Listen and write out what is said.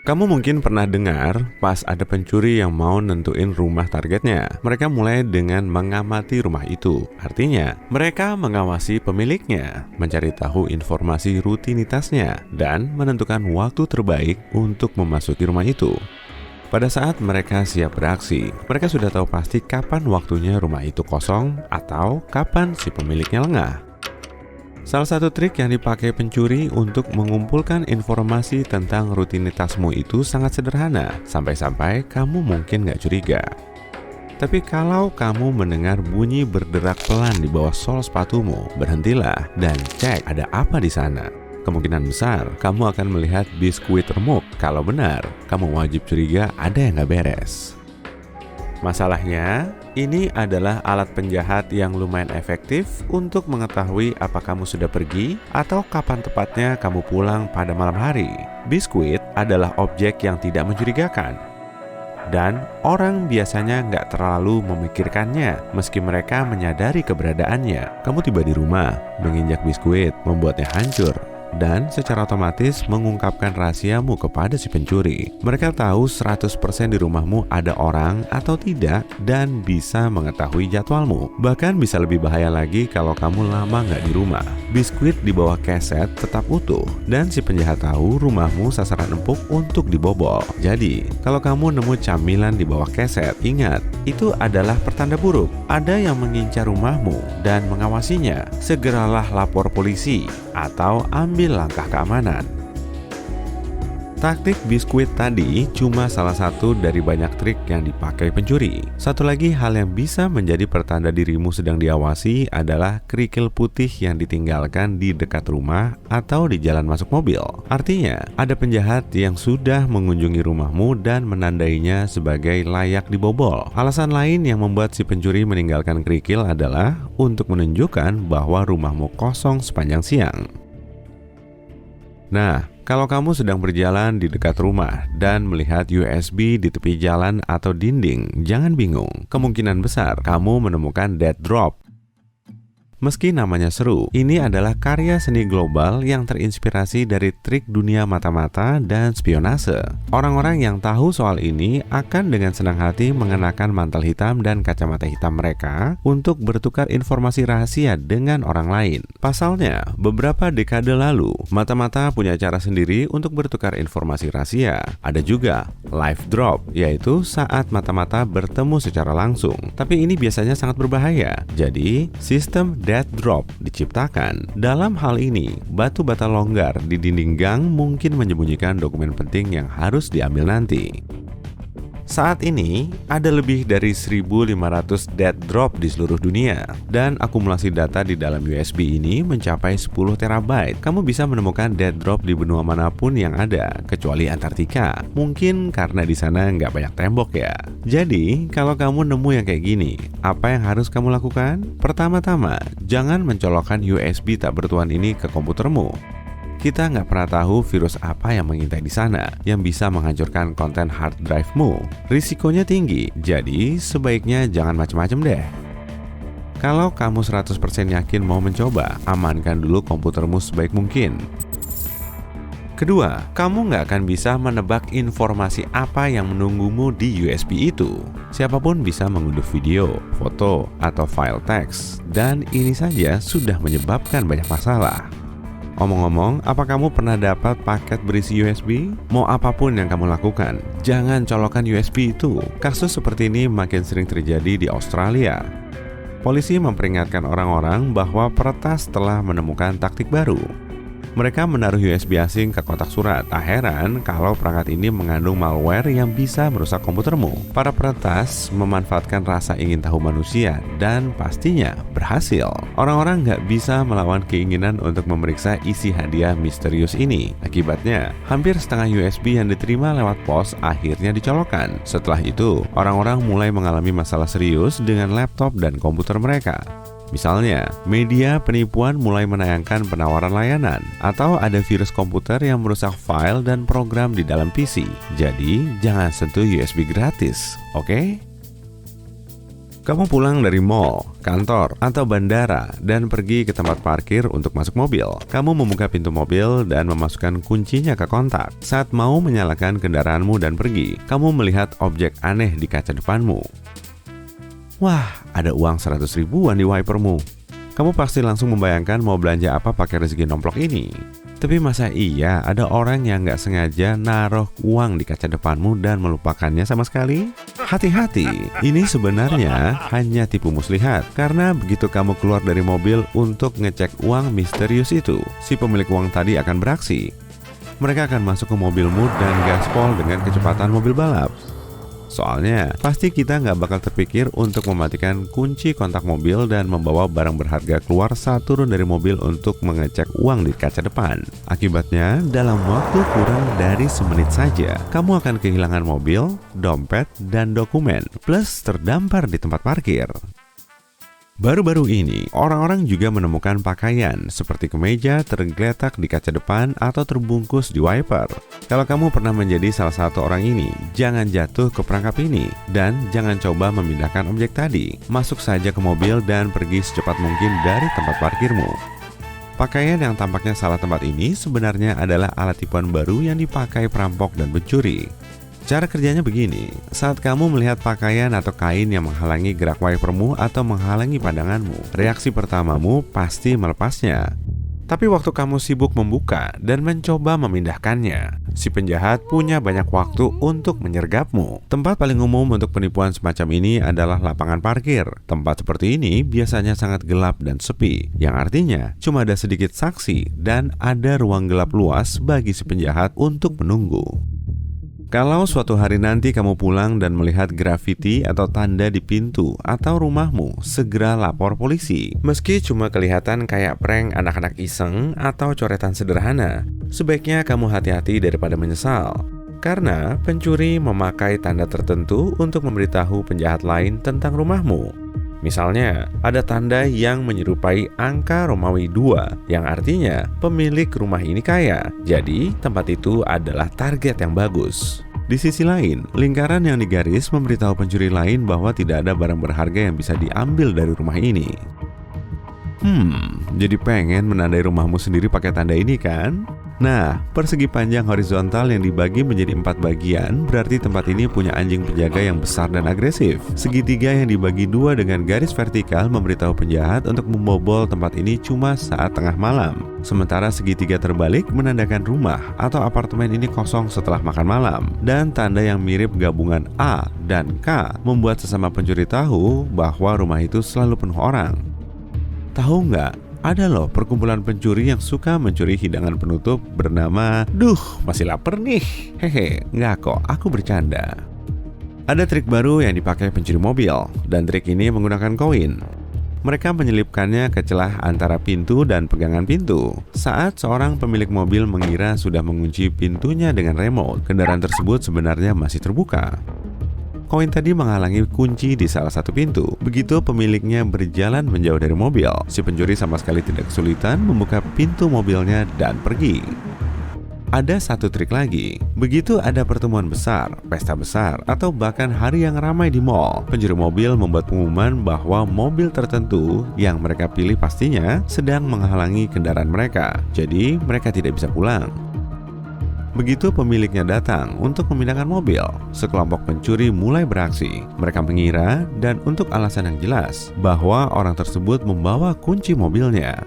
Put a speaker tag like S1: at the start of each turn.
S1: Kamu mungkin pernah dengar pas ada pencuri yang mau nentuin rumah targetnya. Mereka mulai dengan mengamati rumah itu. Artinya, mereka mengawasi pemiliknya, mencari tahu informasi rutinitasnya, dan menentukan waktu terbaik untuk memasuki rumah itu. Pada saat mereka siap beraksi, mereka sudah tahu pasti kapan waktunya rumah itu kosong atau kapan si pemiliknya lengah. Salah satu trik yang dipakai pencuri untuk mengumpulkan informasi tentang rutinitasmu itu sangat sederhana, sampai-sampai kamu mungkin nggak curiga. Tapi kalau kamu mendengar bunyi berderak pelan di bawah sol sepatumu, berhentilah dan cek ada apa di sana. Kemungkinan besar kamu akan melihat biskuit remuk. Kalau benar, kamu wajib curiga ada yang nggak beres. Masalahnya, ini adalah alat penjahat yang lumayan efektif untuk mengetahui apa kamu sudah pergi atau kapan tepatnya kamu pulang pada malam hari. Biskuit adalah objek yang tidak mencurigakan, dan orang biasanya nggak terlalu memikirkannya meski mereka menyadari keberadaannya. Kamu tiba di rumah, menginjak biskuit, membuatnya hancur, dan secara otomatis mengungkapkan rahasiamu kepada si pencuri. Mereka tahu 100% di rumahmu ada orang atau tidak dan bisa mengetahui jadwalmu. Bahkan bisa lebih bahaya lagi kalau kamu lama nggak di rumah. Biskuit di bawah keset tetap utuh dan si penjahat tahu rumahmu sasaran empuk untuk dibobol. Jadi, kalau kamu nemu camilan di bawah keset, ingat, itu adalah pertanda buruk. Ada yang mengincar rumahmu dan mengawasinya. Segeralah lapor polisi atau ambil langkah keamanan. Taktik biskuit tadi cuma salah satu dari banyak trik yang dipakai pencuri. Satu lagi hal yang bisa menjadi pertanda dirimu sedang diawasi adalah kerikil putih yang ditinggalkan di dekat rumah atau di jalan masuk mobil. Artinya, ada penjahat yang sudah mengunjungi rumahmu dan menandainya sebagai layak dibobol. Alasan lain yang membuat si pencuri meninggalkan kerikil adalah untuk menunjukkan bahwa rumahmu kosong sepanjang siang. Nah, kalau kamu sedang berjalan di dekat rumah dan melihat USB di tepi jalan atau dinding, jangan bingung. Kemungkinan besar kamu menemukan dead drop. Meski namanya seru, ini adalah karya seni global yang terinspirasi dari trik dunia mata-mata dan spionase. Orang-orang yang tahu soal ini akan dengan senang hati mengenakan mantel hitam dan kacamata hitam mereka untuk bertukar informasi rahasia dengan orang lain. Pasalnya, beberapa dekade lalu, mata-mata punya cara sendiri untuk bertukar informasi rahasia. Ada juga live drop, yaitu saat mata-mata bertemu secara langsung. Tapi ini biasanya sangat berbahaya. Jadi, sistem dead drop diciptakan. Dalam hal ini, batu bata longgar di dinding gang mungkin menyembunyikan dokumen penting yang harus diambil nanti. Saat ini, ada lebih dari 1.500 dead drop di seluruh dunia, dan akumulasi data di dalam USB ini mencapai 10 terabyte. Kamu bisa menemukan dead drop di benua manapun yang ada, kecuali Antartika. Mungkin karena di sana nggak banyak tembok ya. Jadi, kalau kamu nemu yang kayak gini, apa yang harus kamu lakukan? Pertama-tama, jangan mencolokkan USB tak bertuan ini ke komputermu. Kita nggak pernah tahu virus apa yang mengintai di sana yang bisa menghancurkan konten hard drive-mu. Risikonya tinggi, jadi sebaiknya jangan macam-macam deh. Kalau kamu 100% yakin mau mencoba, amankan dulu komputermu sebaik mungkin. Kedua, kamu nggak akan bisa menebak informasi apa yang menunggumu di USB itu. Siapapun bisa mengunduh video, foto, atau file teks, dan ini saja sudah menyebabkan banyak masalah. Omong-omong, apa kamu pernah dapat paket berisi USB? Mau apapun yang kamu lakukan, jangan colokkan USB itu. Kasus seperti ini makin sering terjadi di Australia. Polisi memperingatkan orang-orang bahwa peretas telah menemukan taktik baru. Mereka menaruh USB asing ke kotak surat. Tak heran kalau perangkat ini mengandung malware yang bisa merusak komputermu. Para peretas memanfaatkan rasa ingin tahu manusia dan pastinya berhasil. Orang-orang nggak bisa melawan keinginan untuk memeriksa isi hadiah misterius ini. Akibatnya, hampir setengah USB yang diterima lewat pos akhirnya dicolokkan. Setelah itu, orang-orang mulai mengalami masalah serius dengan laptop dan komputer mereka. Misalnya, media penipuan mulai menayangkan penawaran layanan, atau ada virus komputer yang merusak file dan program di dalam PC. Jadi, jangan sentuh USB gratis, oke? Kamu pulang dari mall, kantor, atau bandara dan pergi ke tempat parkir untuk masuk mobil. Kamu membuka pintu mobil dan memasukkan kuncinya ke kontak. Saat mau menyalakan kendaraanmu dan pergi, kamu melihat objek aneh di kaca depanmu. Wah, ada uang 100 ribuan di wipermu. Kamu pasti langsung membayangkan mau belanja apa pakai rezeki nomplok ini. Tapi masa iya ada orang yang nggak sengaja naruh uang di kaca depanmu dan melupakannya sama sekali? Hati-hati, ini sebenarnya hanya tipu muslihat. Karena begitu kamu keluar dari mobil untuk ngecek uang misterius itu, si pemilik uang tadi akan beraksi. Mereka akan masuk ke mobilmu dan gaspol dengan kecepatan mobil balap. Soalnya, pasti kita nggak bakal terpikir untuk mematikan kunci kontak mobil dan membawa barang berharga keluar saat turun dari mobil untuk mengecek uang di kaca depan. Akibatnya, dalam waktu kurang dari semenit saja, kamu akan kehilangan mobil, dompet, dan dokumen, plus terdampar di tempat parkir. Baru-baru ini, orang-orang juga menemukan pakaian seperti kemeja tergeletak di kaca depan atau terbungkus di wiper. Kalau kamu pernah menjadi salah satu orang ini, jangan jatuh ke perangkap ini dan jangan coba memindahkan objek tadi. Masuk saja ke mobil dan pergi secepat mungkin dari tempat parkirmu. Pakaian yang tampaknya salah tempat ini sebenarnya adalah alat tipuan baru yang dipakai perampok dan pencuri. Cara kerjanya begini, saat kamu melihat pakaian atau kain yang menghalangi gerak wipermu atau menghalangi pandanganmu, reaksi pertamamu pasti melepasnya. Tapi waktu kamu sibuk membuka dan mencoba memindahkannya, si penjahat punya banyak waktu untuk menyergapmu. Tempat paling umum untuk penipuan semacam ini adalah lapangan parkir. Tempat seperti ini biasanya sangat gelap dan sepi, yang artinya cuma ada sedikit saksi dan ada ruang gelap luas bagi si penjahat untuk menunggu. Kalau suatu hari nanti kamu pulang dan melihat grafiti atau tanda di pintu atau rumahmu, segera lapor polisi. Meski cuma kelihatan kayak prank anak-anak iseng atau coretan sederhana, sebaiknya kamu hati-hati daripada menyesal. Karena pencuri memakai tanda tertentu untuk memberitahu penjahat lain tentang rumahmu. Misalnya, ada tanda yang menyerupai angka Romawi 2, yang artinya pemilik rumah ini kaya. Jadi, tempat itu adalah target yang bagus. Di sisi lain, lingkaran yang digaris memberitahu pencuri lain bahwa tidak ada barang berharga yang bisa diambil dari rumah ini. Jadi pengen menandai rumahmu sendiri pakai tanda ini kan? Nah, persegi panjang horizontal yang dibagi menjadi 4 bagian berarti tempat ini punya anjing penjaga yang besar dan agresif. Segitiga yang dibagi 2 dengan garis vertikal memberitahu penjahat untuk membobol tempat ini cuma saat tengah malam. Sementara segitiga terbalik menandakan rumah atau apartemen ini kosong setelah makan malam. Dan tanda yang mirip gabungan A dan K membuat sesama pencuri tahu bahwa rumah itu selalu penuh orang. Tahu nggak? Ada loh perkumpulan pencuri yang suka mencuri hidangan penutup bernama masih lapar nih. Hehe, nggak kok, aku bercanda. Ada trik baru yang dipakai pencuri mobil, dan trik ini menggunakan koin. Mereka menyelipkannya ke celah antara pintu dan pegangan pintu. Saat seorang pemilik mobil mengira sudah mengunci pintunya dengan remote, kendaraan tersebut sebenarnya masih terbuka. Koin tadi menghalangi kunci di salah satu pintu. Begitu pemiliknya berjalan menjauh dari mobil, si pencuri sama sekali tidak kesulitan membuka pintu mobilnya dan pergi. Ada satu trik lagi. Begitu ada pertemuan besar, pesta besar, atau bahkan hari yang ramai di mall, pencuri mobil membuat pengumuman bahwa mobil tertentu yang mereka pilih pastinya sedang menghalangi kendaraan mereka. Jadi mereka tidak bisa pulang. Begitu pemiliknya datang untuk memindahkan mobil, sekelompok pencuri mulai beraksi. Mereka mengira dan untuk alasan yang jelas bahwa orang tersebut membawa kunci mobilnya.